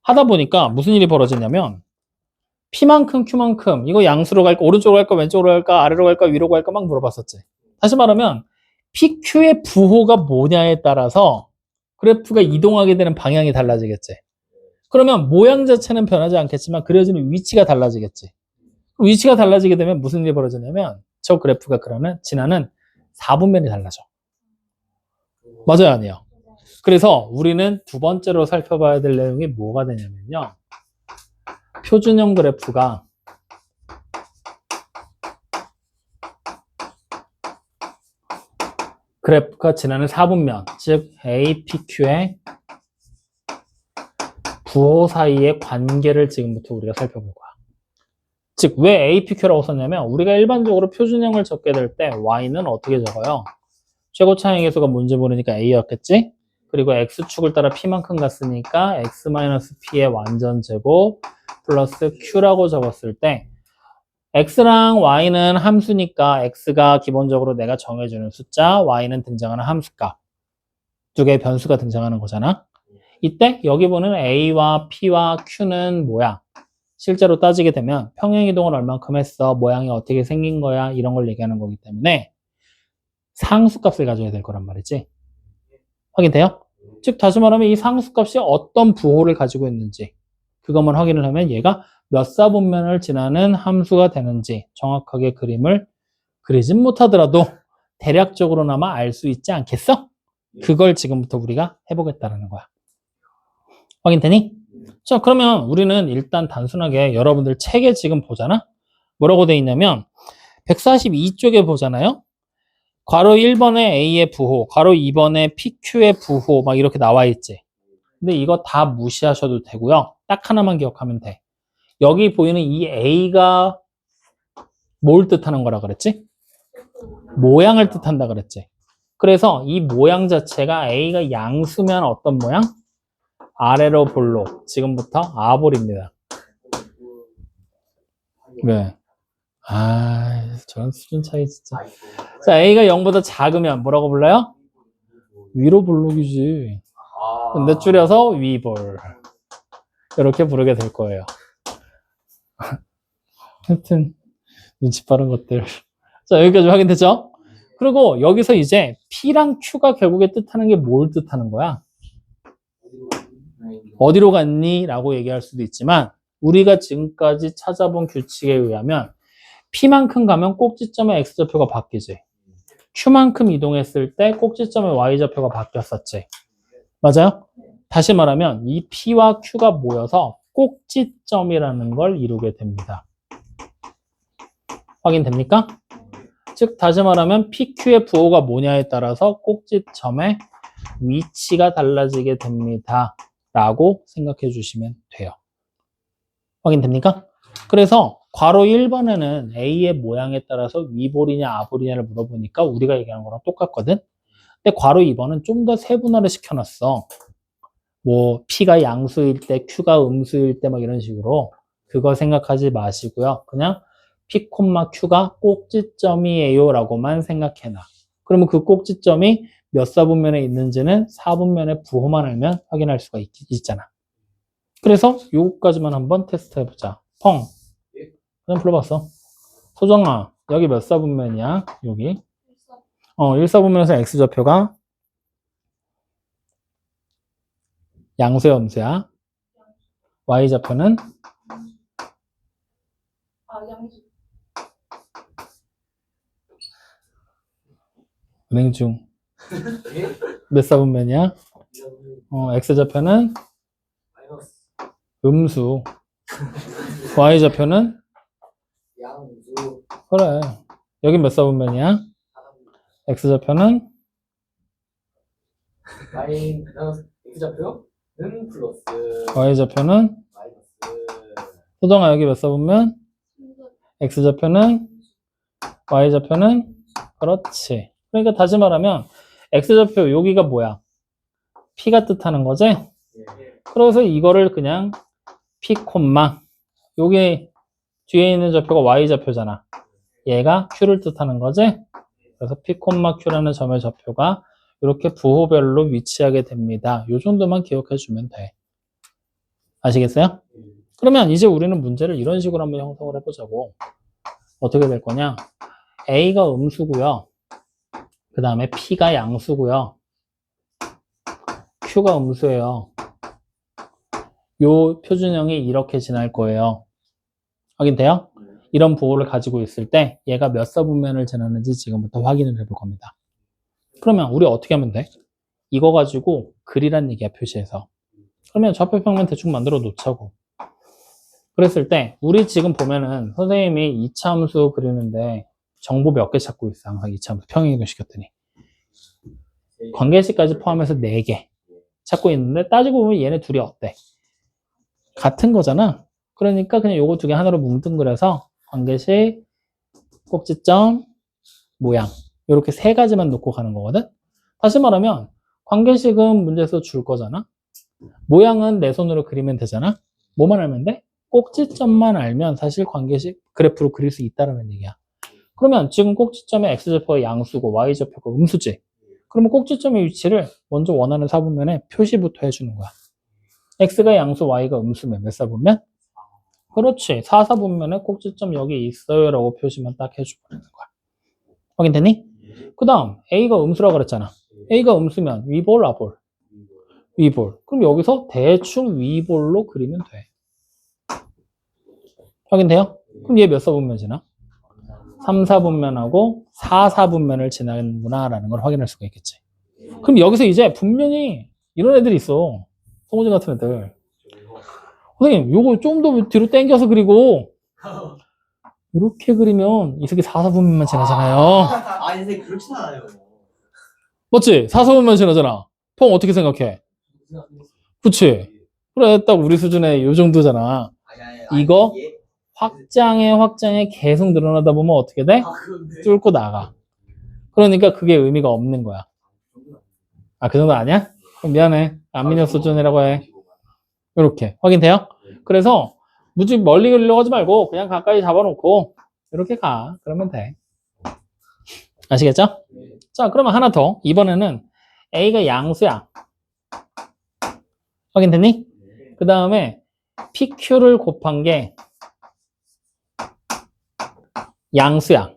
S2: 하다 보니까 무슨 일이 벌어지냐면, P만큼 Q만큼, 이거 양수로 갈까, 오른쪽으로 갈까, 왼쪽으로 갈까, 아래로 갈까, 위로 갈까 막 물어봤었지. 다시 말하면, PQ의 부호가 뭐냐에 따라서 그래프가 이동하게 되는 방향이 달라지겠지. 그러면 모양 자체는 변하지 않겠지만 그려지는 위치가 달라지겠지. 위치가 달라지게 되면 무슨 일이 벌어지냐면 저 그래프가 지나는 4분면이 달라져. 맞아요, 아니에요? 그래서 우리는 두 번째로 살펴봐야 될 내용이 뭐가 되냐면요. 표준형 그래프가 지나는 4분면, 즉 APQ의 부호 사이의 관계를 지금부터 우리가 살펴볼 거야. 즉, 왜 APQ라고 썼냐면 우리가 일반적으로 표준형을 적게 될 때 Y는 어떻게 적어요? 최고 차항계수가 문제 모르니까 A였겠지? 그리고 X축을 따라 P만큼 갔으니까 X-P의 완전 제곱 플러스 Q라고 적었을 때 X랑 Y는 함수니까 X가 기본적으로 내가 정해주는 숫자, Y는 등장하는 함수값. 두 개의 변수가 등장하는 거잖아. 이때 여기 보는 A와 P와 Q는 뭐야? 실제로 따지게 되면 평행이동을 얼만큼 했어, 모양이 어떻게 생긴 거야, 이런 걸 얘기하는 거기 때문에 상수값을 가져야 될 거란 말이지. 확인돼요? 즉 다시 말하면 이 상수값이 어떤 부호를 가지고 있는지 그것만 확인을 하면 얘가 몇 사분면을 지나는 함수가 되는지 정확하게 그림을 그리진 못하더라도 대략적으로나마 알 수 있지 않겠어? 그걸 지금부터 우리가 해보겠다는 거야. 확인되니? 자, 그러면 우리는 일단 단순하게 여러분들 책에 지금 보잖아? 뭐라고 돼 있냐면 142쪽에 보잖아요? 괄호 1번에 A의 부호, 괄호 2번에 PQ의 부호 막 이렇게 나와 있지. 근데 이거 다 무시하셔도 되고요. 딱 하나만 기억하면 돼. 여기 보이는 이 A가 뭘 뜻하는 거라 그랬지? 모양을 뜻한다 그랬지. 그래서 이 모양 자체가 A가 양수면 어떤 모양? 아래로 볼록. 지금부터 아볼입니다. 왜? 아, 저런 수준 차이 진짜. 자, A가 0보다 작으면 뭐라고 불러요? 위로 볼록이지. 근데 줄여서 위볼. 이렇게 부르게 될 거예요. 하여튼 눈치 빠른 것들. 자, 여기까지 확인됐죠? 그리고 여기서 이제 P랑 Q가 결국에 뜻하는 게 뭘 뜻하는 거야? 어디로 갔니? 라고 얘기할 수도 있지만 우리가 지금까지 찾아본 규칙에 의하면 P만큼 가면 꼭지점의 X좌표가 바뀌지. Q만큼 이동했을 때 꼭지점의 Y좌표가 바뀌었었지. 맞아요? 다시 말하면 이 P와 Q가 모여서 꼭지점이라는 걸 이루게 됩니다. 확인됩니까? 즉 다시 말하면 PQ의 부호가 뭐냐에 따라서 꼭지점의 위치가 달라지게 됩니다. 라고 생각해 주시면 돼요. 확인됩니까? 그래서 괄호 1번에는 A의 모양에 따라서 위볼이냐 아볼이냐를 물어보니까 우리가 얘기하는 거랑 똑같거든. 근데 괄호 2번은 좀 더 세분화를 시켜놨어. 뭐 P가 양수일 때 Q가 음수일 때 막 이런 식으로 그거 생각하지 마시고요. 그냥 P, Q가 꼭지점이에요 라고만 생각해놔. 그러면 그 꼭지점이 몇 사분면에 있는지는 사분면의 부호만 알면 확인할 수가 있잖아. 그래서 요거까지만 한번 테스트 해보자. 펑. 그냥 불러봤어. 소정아, 여기 몇 사분면이야? 여기. 1사분면에서 X좌표가 양수야, 음수야? Y좌표는?
S4: 양수.
S2: 은행 중. 몇 사분면이야? X좌표는?
S3: 마이너스
S2: 음수. Y좌표는?
S3: 양수
S2: 그래. 여긴 몇 사분면이야? X좌표는?
S3: 마이너스 X좌표는 플러스
S2: Y좌표는?
S3: 마이너스
S2: 소정아, 여기 몇 사분면? X좌표는? Y좌표는? 그렇지. 그러니까 다시 말하면 X좌표 여기가 뭐야? P가 뜻하는 거지? 그래서 이거를 그냥 P, 여기 뒤에 있는 좌표가 Y좌표잖아. 얘가 Q를 뜻하는 거지? 그래서 P, Q라는 점의 좌표가 이렇게 부호별로 위치하게 됩니다. 이 정도만 기억해 주면 돼. 아시겠어요? 그러면 이제 우리는 문제를 이런 식으로 한번 형성을 해보자고. 어떻게 될 거냐? A가 음수고요. 그 다음에 P가 양수고요. Q가 음수예요. 요 표준형이 이렇게 지날 거예요. 확인돼요? 이런 부호를 가지고 있을 때 얘가 몇 사분면을 지나는지 지금부터 확인을 해볼 겁니다. 그러면 우리 어떻게 하면 돼? 이거 가지고 글이란 얘기야, 표시해서. 그러면 좌표평면 대충 만들어 놓자고. 그랬을 때 우리 지금 보면은 선생님이 2차 함수 그리는데 정보 몇 개 찾고 있어. 항상 2차 함수 평행이동 시켰더니 관계식까지 포함해서 4개 찾고 있는데 따지고 보면 얘네 둘이 어때? 같은 거잖아. 그러니까 그냥 요거 2개 하나로 뭉뚱그려서 관계식, 꼭지점, 모양 이렇게 3가지만 놓고 가는 거거든. 다시 말하면 관계식은 문제에서 줄 거잖아. 모양은 내 손으로 그리면 되잖아. 뭐만 알면 돼? 꼭지점만 알면 사실 관계식 그래프로 그릴 수 있다는 얘기야. 그러면 지금 꼭지점의 X좌표가 양수고 Y좌표가 음수지. 그러면 꼭지점의 위치를 먼저 원하는 사분면에 표시부터 해주는 거야. X가 양수, Y가 음수면 몇 사분면? 그렇지. 4, 4분면에 꼭지점 여기 있어요 라고 표시만 딱 해주면 되는 거야. 확인됐니? 그 다음 A가 음수라고 그랬잖아. A가 음수면 위볼, 아볼? 위볼. 그럼 여기서 대충 위볼로 그리면 돼. 확인돼요? 그럼 얘 몇 사분면 지나? 3, 4분면하고 4, 4분면을 지나는구나 라는 걸 확인할 수가 있겠지. 그럼 여기서 이제 분명히 이런 애들이 있어. 송호진 같은 애들. 선생님, 요거 좀 더 뒤로 당겨서 그리고 이렇게 그리면 이 새끼 4, 4분면만 지나잖아요.
S1: 아니 선생님 그렇진 않아요.
S2: 맞지? 4, 4분면 지나잖아. 통 어떻게 생각해? 그치? 그래, 딱 우리 수준의 요 정도잖아. 이거 확장에 계속 늘어나다 보면 어떻게 돼?
S3: 그런데.
S2: 뚫고 나가. 그러니까 그게 의미가 없는 거야. 아, 그 정도 아니야? 그럼 미안해. 안민혁 수준이라고 해. 이렇게. 확인돼요? 그래서 무지 멀리 그리려고 하지 말고 그냥 가까이 잡아놓고 이렇게 가. 그러면 돼. 아시겠죠? 자, 그러면 하나 더. 이번에는 A가 양수야. 확인됐니? 그 다음에 PQ를 곱한 게 양수야.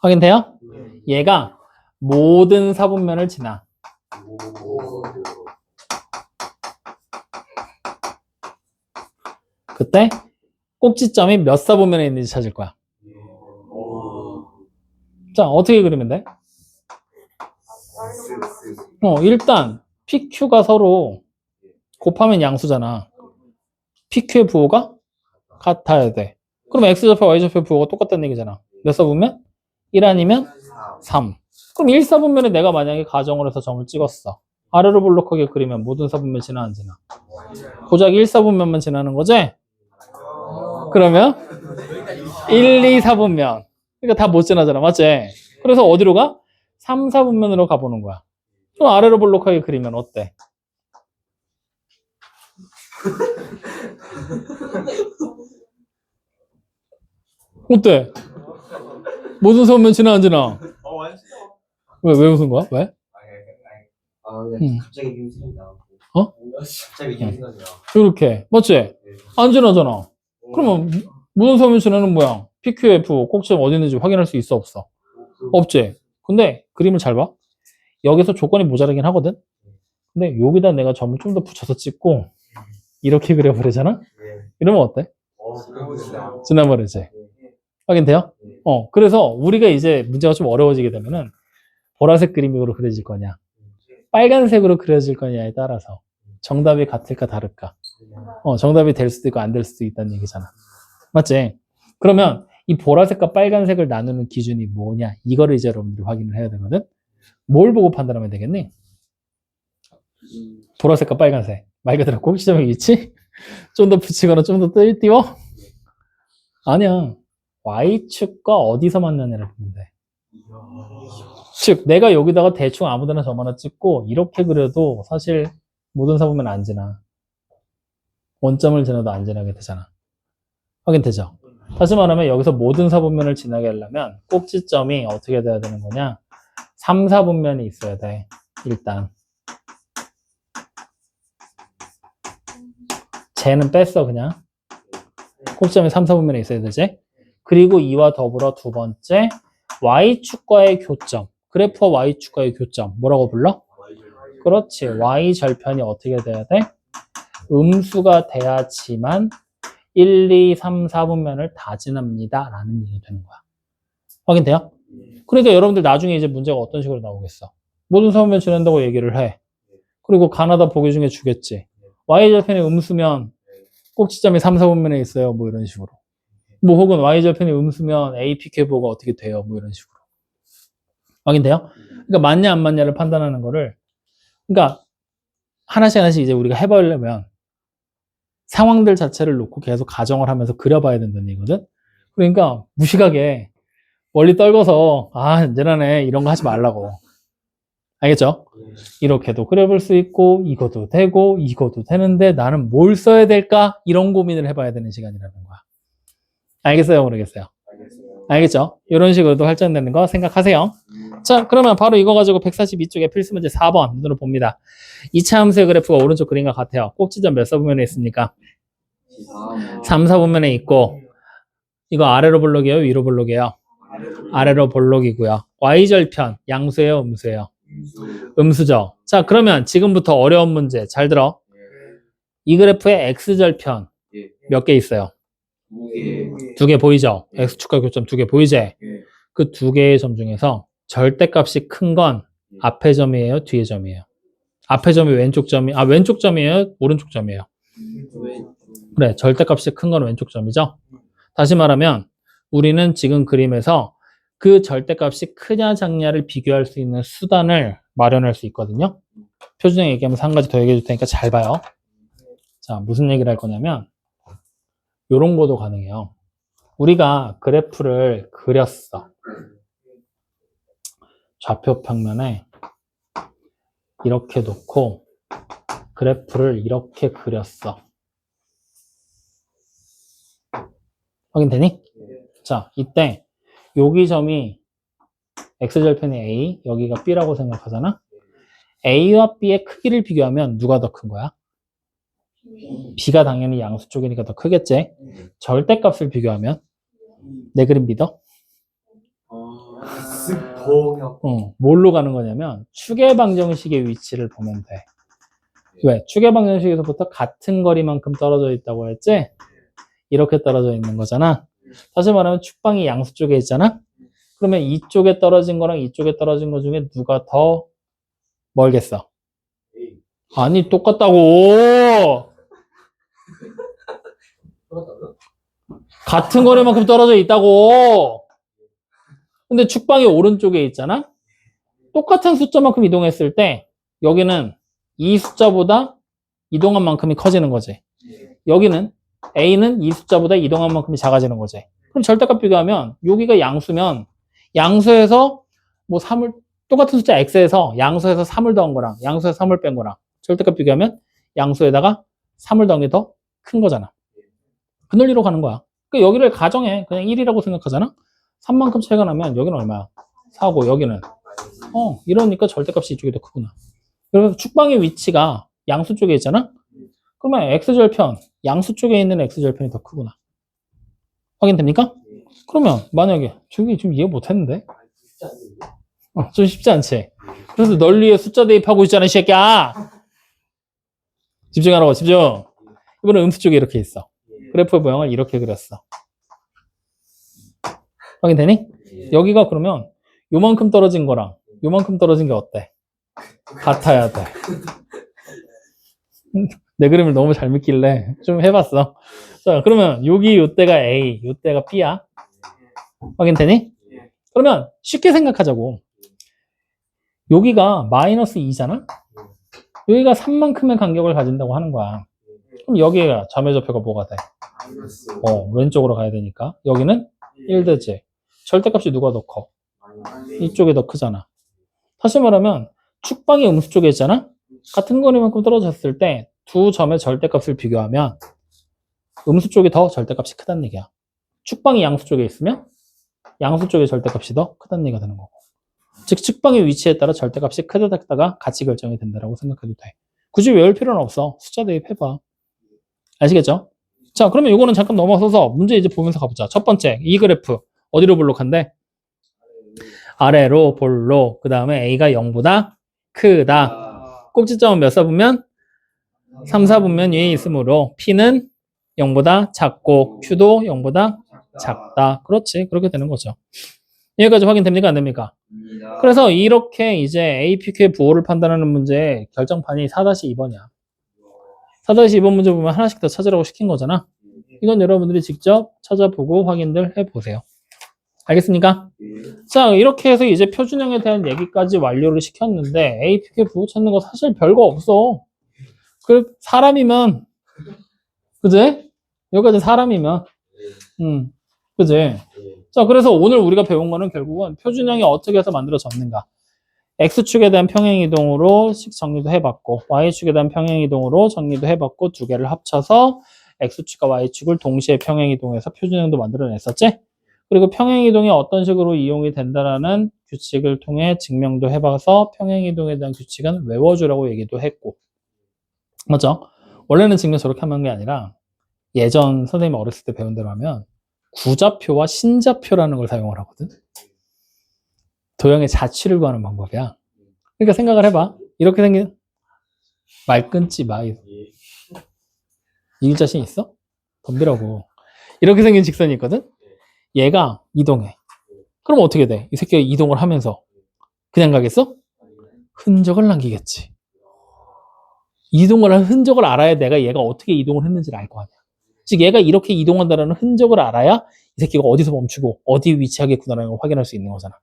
S2: 확인돼요? 얘가 모든 사분면을 지나. 그때 꼭지점이 몇 사분면에 있는지 찾을 거야. 자, 어떻게 그리면 돼? 일단 PQ가 서로 곱하면 양수잖아. PQ의 부호가 같아야 돼. 그럼 X좌표, Y좌표 부호가 똑같다는 얘기잖아. 몇 사분면? 1 아니면 3. 그럼 1, 4분면에 내가 만약에 가정을 해서 점을 찍었어. 아래로 볼록하게 그리면 모든 사분면 지나 안 지나? 고작 1, 4분면만 지나는 거지? 그러면 1, 2, 4분면. 그러니까 다 못 지나잖아. 맞지? 그래서 어디로 가? 3, 4분면으로 가보는 거야. 그럼 아래로 볼록하게 그리면 어때? 어때? 모든 사분면 지나 안 지나? 왜 웃은 거야? 왜?
S1: 갑자기 미운 생각이 나고.
S2: 어?
S1: 갑자기 미운 생각이 나.
S2: 이렇게. 맞지? 안 지나잖아. 그러면 모든 사분면 지나는 모양. PQF 꼭지점 어디 있는지 확인할 수 있어 없어? 없지? 근데 그림을 잘 봐. 여기서 조건이 모자라긴 하거든? 근데 여기다 내가 점을 좀 더 붙여서 찍고 이렇게 그려버리잖아? 이러면 어때? 지나버리지? 확인돼요? 그래서 우리가 이제 문제가 좀 어려워지게 되면은 보라색 그림으로 그려질 거냐 빨간색으로 그려질 거냐에 따라서 정답이 같을까 다를까 정답이 될 수도 있고 안 될 수도 있다는 얘기잖아. 맞지? 그러면 이 보라색과 빨간색을 나누는 기준이 뭐냐 이거를 이제 여러분들이 확인을 해야 되거든. 뭘 보고 판단하면 되겠니? 보라색과 빨간색 말 그대로 꼭지점의 위치? 좀 더 붙이거나 좀 더 띄워? 아니야. Y축과 어디서 만나냐를 보면 돼. 즉 내가 여기다가 대충 아무데나 점 하나 찍고 이렇게 그려도 사실 모든 사분면 안 지나. 원점을 지나도 안 지나게 되잖아. 확인되죠? 다시 말하면 여기서 모든 사분면을 지나게 하려면 꼭지점이 어떻게 돼야 되는 거냐? 3, 4분면이 있어야 돼. 일단 쟤는 뺐어 그냥. 꼭지점이 3, 4분면에 있어야 되지. 그리고 이와 더불어 두 번째 Y축과의 교점. 그래프와 Y축과의 교점. 뭐라고 불러? 그렇지. Y절편이 어떻게 돼야 돼? 음수가 돼야지만 1, 2, 3, 4분면을 다 지납니다. 라는 얘기가 되는 거야. 확인돼요? 그러니까 여러분들 나중에 이제 문제가 어떤 식으로 나오겠어? 모든 사분면 지난다고 얘기를 해. 그리고 가나다 보기 중에 주겠지. Y절편이 음수면 꼭지점이 3, 4분면에 있어요. 뭐 이런 식으로. 뭐 혹은 Y절편이 음수면 APQ보가 어떻게 돼요? 뭐 이런 식으로. 확인돼요? 그러니까 맞냐 안 맞냐를 판단하는 거를 그러니까 하나씩 이제 우리가 해보려면 상황들 자체를 놓고 계속 가정을 하면서 그려봐야 된다는 얘기거든. 그러니까 무식하게 멀리 떨궈서 이제라네 이런 거 하지 말라고. 알겠죠? 이렇게도 그려볼 수 있고 이것도 되고 이것도 되는데 나는 뭘 써야 될까? 이런 고민을 해봐야 되는 시간이라는 거야. 알겠어요? 모르겠어요? 알겠죠? 이런 식으로도 활전되는 거 생각하세요. 자, 그러면 바로 이거 가지고 142쪽에 필수 문제 4번 눈으로 봅니다. 2차 함수의 그래프가 오른쪽 그림과 같아요. 꼭지점 몇 사분면에 있습니까? 3, 4분면에 있고 이거 아래로 볼록이에요? 위로 볼록이에요? 아래로 볼록이고요. Y절편 양수예요? 음수예요? 음수죠. 자, 그러면 지금부터 어려운 문제 잘 들어. 이 그래프에 X절편 몇 개 있어요? 2개 보이죠? X축과 교점 2개 보이지? 그 2개의 점 중에서 절대값이 큰 건 앞의 점이에요? 뒤의 점이에요? 앞의 점이 왼쪽 점이, 왼쪽 점이에요? 오른쪽 점이에요? 그래, 절대값이 큰 건 왼쪽 점이죠? 다시 말하면 우리는 지금 그림에서 그 절대값이 크냐 작냐를 비교할 수 있는 수단을 마련할 수 있거든요. 표준형 얘기하면서 한 가지 더 얘기해 줄 테니까 잘 봐요. 자, 무슨 얘기를 할 거냐면 요런 것도 가능해요. 우리가 그래프를 그렸어. 좌표 평면에 이렇게 놓고 그래프를 이렇게 그렸어. 확인되니? 자, 이때 여기 점이 X절편이 A, 여기가 B라고 생각하잖아? A와 B의 크기를 비교하면 누가 더 큰 거야? B가 당연히 양수 쪽이니까 더 크겠지? 절대값을 비교하면 내 그림 믿어? 뭘로 가는 거냐면 축의 방정식의 위치를 보면 돼. 왜? 축의 방정식에서부터 같은 거리만큼 떨어져 있다고 했지? 이렇게 떨어져 있는 거잖아. 다시 말하면 축방이 양수 쪽에 있잖아. 그러면 이쪽에 떨어진 거랑 이쪽에 떨어진 거 중에 누가 더 멀겠어? 아니, 똑같다고. 같은 거리만큼 떨어져 있다고. 근데 축방이 오른쪽에 있잖아. 똑같은 숫자만큼 이동했을 때 여기는 이 숫자보다 이동한 만큼이 커지는 거지. 여기는 A는 이 숫자보다 이동한 만큼이 작아지는 거지. 그럼 절대값 비교하면 여기가 양수면 양수에서 뭐 3을 똑같은 숫자 X에서 양수에서 3을 더한 거랑 양수에서 3을 뺀 거랑 절대값 비교하면 양수에다가 3을 더한 게 더 큰 거잖아. 그 논리로 가는 거야. 그러니까 여기를 가정해. 그냥 1이라고 생각하잖아. 3만큼 차이가 나면 여기는 얼마야? 4고 여기는 이러니까 절대값이 이쪽이 더 크구나. 그래서 축방의 위치가 양수 쪽에 있잖아. 그러면 X절편 양수 쪽에 있는 X절편이 더 크구나. 확인됩니까? 그러면 만약에 저기 지금 이해 못했는데? 좀 쉽지 않지? 그래서 널리에 숫자 대입하고 있잖아, 이 새끼야. 집중하라고, 집중. 이번엔 음수 쪽에 이렇게 있어. 그래프의 모양을 이렇게 그렸어. 확인되니? 여기가 그러면 요만큼 떨어진 거랑 요만큼 떨어진 게 어때? 같아야 돼. 내 그림을 너무 잘 믿길래 좀 해봤어. 자, 그러면 여기 요때가 A, 요때가 B야. 확인되니? 그러면 쉽게 생각하자고. 여기가 마이너스 2잖아? 여기가 3만큼의 간격을 가진다고 하는 거야. 그럼 여기가 점의 좌표가 뭐가 돼? 왼쪽으로 가야 되니까. 여기는 1되지. 절대값이 누가 더 커? 이쪽이 더 크잖아. 다시 말하면 축방이 음수 쪽에 있잖아? 같은 거리만큼 떨어졌을 때 두 점의 절대값을 비교하면 음수 쪽이 더 절대값이 크다는 얘기야. 축방이 양수 쪽에 있으면 양수 쪽의 절대값이 더 크다는 얘기가 되는 거고. 즉 축방의 위치에 따라 절대값이 크다 작다가 같이 결정이 된다고 생각해도 돼. 굳이 외울 필요는 없어. 숫자 대입해봐. 아시겠죠? 자, 그러면 이거는 잠깐 넘어서서 문제 이제 보면서 가보자. 첫 번째, 이 그래프 어디로 볼록한데? 아래로 볼록. 그 다음에 A가 0보다 크다. 꼭지점은 몇 사분면? 3, 4분면 위에 있으므로 P는 0보다 작고 Q도 0보다 작다. 그렇지. 그렇게 되는 거죠. 여기까지 확인됩니까? 안 됩니까? 그래서 이렇게 이제 APQ의 부호를 판단하는 문제의 결정판이 4-2번이야. 4-2번 문제 보면 하나씩 더 찾으라고 시킨 거잖아. 이건 여러분들이 직접 찾아보고 확인들 해보세요. 알겠습니까? 자, 이렇게 해서 이제 표준형에 대한 얘기까지 완료를 시켰는데 APQ의 부호 찾는 거 사실 별거 없어. 그 사람이면 그지? 여기까지 사람이면 그지? 자, 그래서 오늘 우리가 배운 거는 결국은 표준형이 어떻게 해서 만들어졌는가. X축에 대한 평행이동으로 정리도 해봤고 Y축에 대한 평행이동으로 정리도 해봤고 두 개를 합쳐서 X축과 Y축을 동시에 평행이동해서 표준형도 만들어냈었지? 그리고 평행이동이 어떤 식으로 이용이 된다라는 규칙을 통해 증명도 해봐서 평행이동에 대한 규칙은 외워주라고 얘기도 했고 맞죠? 원래는 증명 저렇게 하는 게 아니라 예전 선생님이 어렸을 때 배운 대로 하면 구좌표와 신좌표라는 걸 사용을 하거든. 도형의 자취를 구하는 방법이야. 그러니까 생각을 해봐. 이렇게 생긴 말 끊지 마. 이길 자신 있어? 덤비라고. 이렇게 생긴 직선이 있거든. 얘가 이동해. 그럼 어떻게 돼? 이 새끼가 이동을 하면서 그냥 가겠어? 흔적을 남기겠지. 이동을 한 흔적을 알아야 내가 얘가 어떻게 이동을 했는지를 알 거 아니야. 즉 얘가 이렇게 이동한다는 흔적을 알아야 이 새끼가 어디서 멈추고 어디 위치하겠구나라는 걸 확인할 수 있는 거잖아.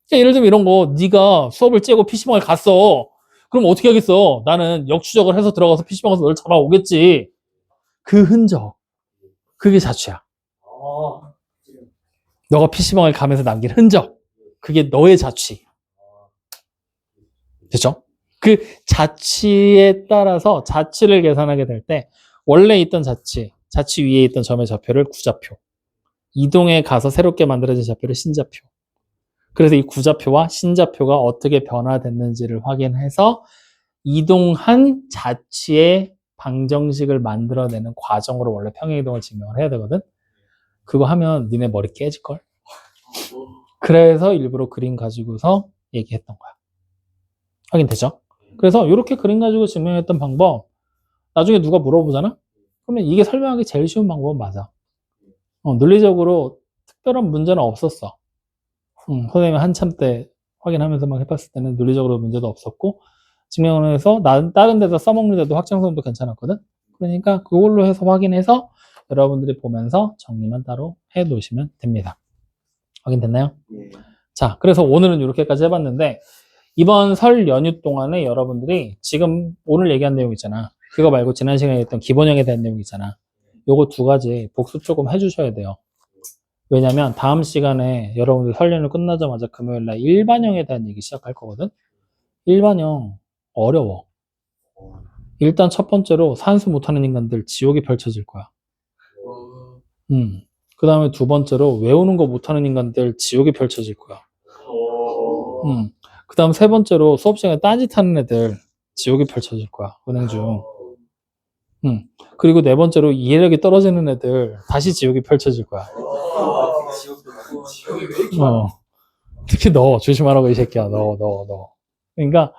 S2: 그러니까 예를 들면 이런 거 네가 수업을 째고 PC방을 갔어. 그럼 어떻게 하겠어? 나는 역추적을 해서 들어가서 PC방에서 널 잡아오겠지. 그 흔적. 그게 자취야. 너가 PC방을 가면서 남긴 흔적. 그게 너의 자취. 됐죠? 그 자취에 따라서 자취를 계산하게 될 때 원래 있던 자취 위에 있던 점의 좌표를 구좌표, 이동해 가서 새롭게 만들어진 좌표를 신좌표. 그래서 이 구좌표와 신좌표가 어떻게 변화됐는지를 확인해서 이동한 자취의 방정식을 만들어내는 과정으로 원래 평행이동을 증명을 해야 되거든. 그거 하면 니네 머리 깨질걸? 그래서 일부러 그림 가지고서 얘기했던 거야. 확인되죠? 그래서 이렇게 그림 가지고 증명했던 방법, 나중에 누가 물어보잖아? 그러면 이게 설명하기 제일 쉬운 방법은 맞아. 논리적으로 특별한 문제는 없었어. 선생님이 한참 때 확인하면서 막 해봤을 때는 논리적으로 문제도 없었고, 증명을 해서 다른 데서 써먹는데도 확장성도 괜찮았거든? 그러니까 그걸로 해서 확인해서 여러분들이 보면서 정리만 따로 해 놓으시면 됩니다. 확인됐나요?
S1: 예.
S2: 자, 그래서 오늘은 이렇게까지 해봤는데, 이번 설 연휴 동안에 여러분들이 지금 오늘 얘기한 내용 있잖아. 그거 말고 지난 시간에 했던 기본형에 대한 내용 있잖아. 요거 두 가지 복습 조금 해주셔야 돼요. 왜냐면 다음 시간에 여러분들 설 연휴 끝나자마자 금요일날 일반형에 대한 얘기 시작할 거거든. 일반형 어려워. 일단 첫 번째로 산수 못하는 인간들 지옥이 펼쳐질 거야. 그 다음에 두 번째로 외우는 거 못하는 인간들 지옥이 펼쳐질 거야. 그 다음 세 번째로 수업 시간에 딴짓하는 애들 지옥이 펼쳐질 거야. 은행 중. 그리고 네 번째로 이해력이 떨어지는 애들 다시 지옥이 펼쳐질 거야.
S3: 지옥이 왜 이렇게 많아?
S2: 특히 너 조심하라고 이 새끼야. 너. 그러니까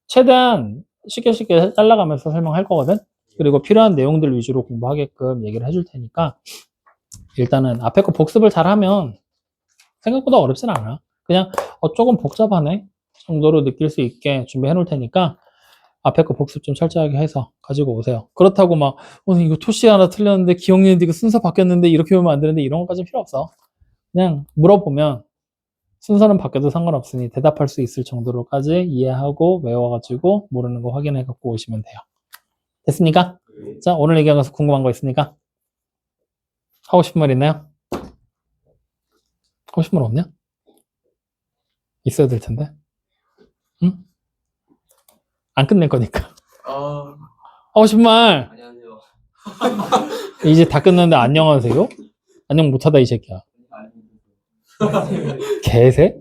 S2: 최대한 쉽게 잘라가면서 설명할 거거든. 그리고 필요한 내용들 위주로 공부하게끔 얘기를 해줄 테니까 일단은 앞에 거 복습을 잘하면 생각보다 어렵진 않아. 그냥 조금 복잡하네 정도로 느낄 수 있게 준비해 놓을 테니까 앞에 거 복습 좀 철저하게 해서 가지고 오세요. 그렇다고 막 오늘 이거 토시 하나 틀렸는데 기억니은데 이거 순서 바뀌었는데 이렇게 보면 안 되는데 이런 것까지 필요 없어. 그냥 물어보면 순서는 바뀌어도 상관없으니 대답할 수 있을 정도로까지 이해하고 외워가지고 모르는 거 확인해 갖고 오시면 돼요. 됐습니까? 자, 오늘 얘기한 것서 궁금한 거 있습니까? 하고 싶은 말 있나요? 하고 싶은 말 없냐? 있어야 될 텐데. 응? 안 끝낼 거니까. 하고 싶은 말!
S1: 안녕하세요.
S2: 이제 다 끝났는데 안녕하세요? 안녕 못하다 이 새끼야. 개새?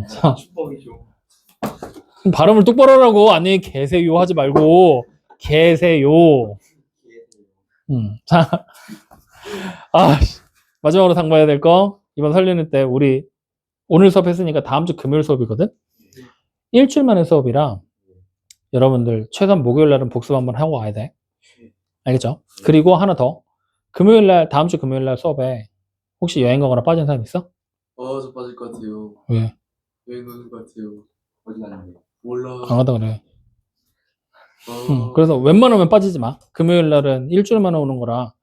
S2: 자,
S1: 축복이죠.
S2: 발음을 똑바로 하라고. 아니 개새요 하지 말고 개새요. 자, 마지막으로 당부해야 될 거 이번 설 연휴 때 우리 오늘 수업 했으니까 다음 주 금요일 수업이거든. 일주일 만에 수업이라 여러분들 최소한 목요일 날은 복습 한번 하고 와야 돼. 알겠죠? 그리고 하나 더. 금요일 날 다음 주 금요일 날 수업에 혹시 여행 가거나 빠진 사람 있어?
S4: 저 빠질 것 같아요.
S2: 왜?
S4: 여행 가는 것 같아요.
S1: 어디 갔는데?
S4: 몰라.
S2: 안 가다 그래. 그래서 웬만하면 빠지지 마. 금요일 날은 일주일 만에 오는 거라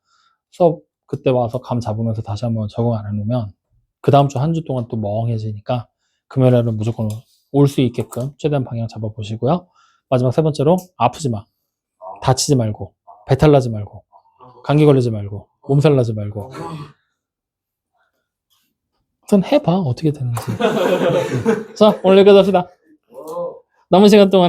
S2: 수업 그때 와서 감 잡으면서 다시 한번 적응 안 해놓으면 그 다음 주 한 주 동안 또 멍해지니까 금요일 날은 무조건 올 수 있게끔 최대한 방향 잡아보시고요. 마지막 세 번째로 아프지 마. 다치지 말고 배탈 나지 말고 감기 걸리지 말고 몸살 나지 말고 우선 해봐 어떻게 되는지. 자, 오늘 여기까지 합시다. 남은 시간 동안